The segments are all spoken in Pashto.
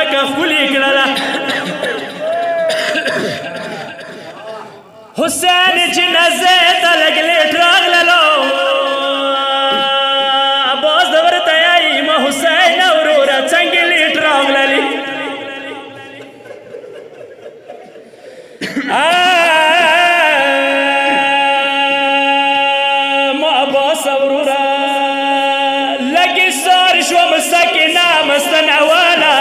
مکه ښکلې کړله حسین جنازې ته لږ لیټ راغللو باز د ورته یایم حسین وروره څنګه لیټ راغللې ما عباس وروره لږې سار شوم سکینه مستنوله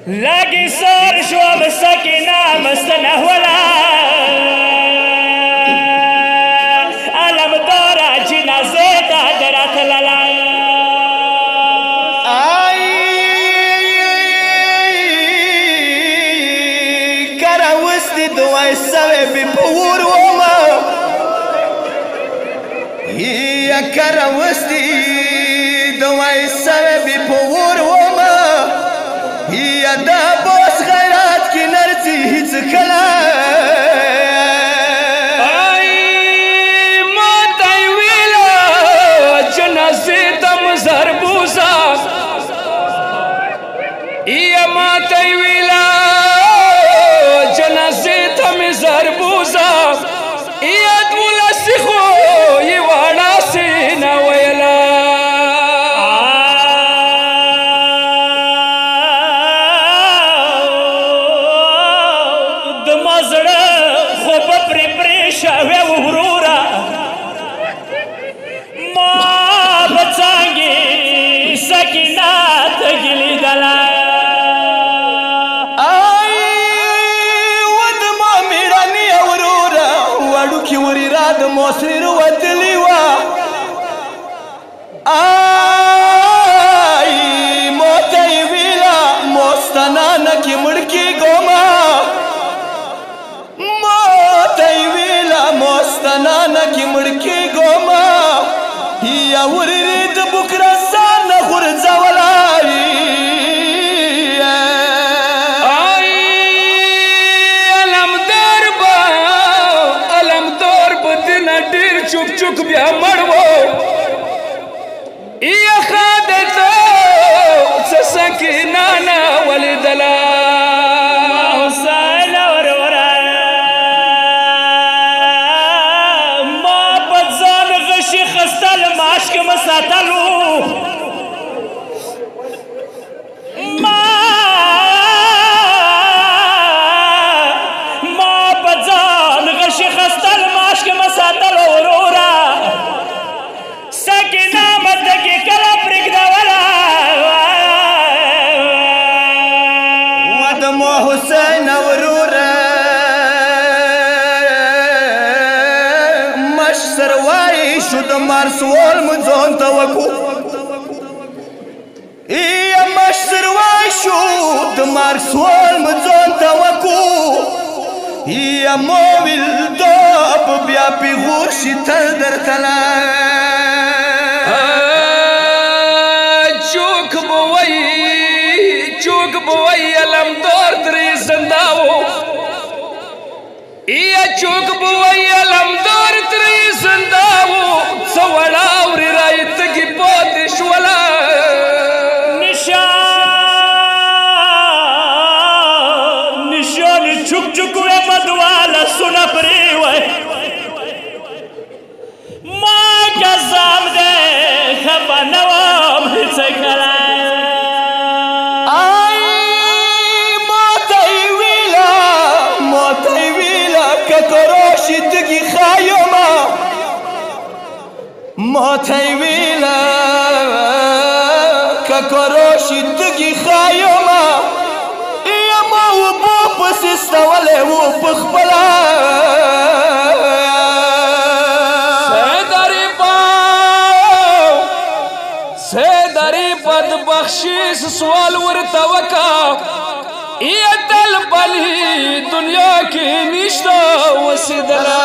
لږې سار شوم سکینه مستنوله علمداره جنازې ته درتلله دوای سوی بی پور وما یا کرا وستی دوای سوی بی پور وما یا دا باس غیرات کی نرسی هیچ کلا ما تایویلا جنازی تم زربوزا یا ما تایویلا جنازې ته مې زربوزه یاد ولسي خو یې واړه سینه ویله د ما زړه خو به پرې پرې شوی و وروره ما به څانګې سکینه تږي لیدله د موسر وتلی وا آی موتی ویلا موستنانه کی مړکی ګوما موتی ویلا موستنانه کی مړکی ګوما یا ورری د بکرا سان غرزولای چوک چوک بیا مړو یا خادته سسکینه نه ولیدله حسین وروره ما په ځان غشي خستل ماشک مه ساتلو ما په ځان غشي خستل ماشک مه ساتلو حسین وروره مشر وای شو د مارسول مځون ته وکو یا مشر وای شو د مارسول مځون ته وکو یا مویل دوب بیا پیغور شي تل درتله چوک بوئی علمدار تری زنداو یا چوک بوئی علمدار تری زنداو سوڑاوری رایت کی پاتش ولا نشان چوک چوکوی مدوالا سنا پریوی ما کزام دے خبا نوام سکلا کروشی تگی خایوما موتی ویلا کروشی تگی خایوما یا ما و بو پسستوله و پخبلا سیداری پد بخشیس سوال ورتوکا یہ دل بلی دنیا کی نشتہ وسیدلا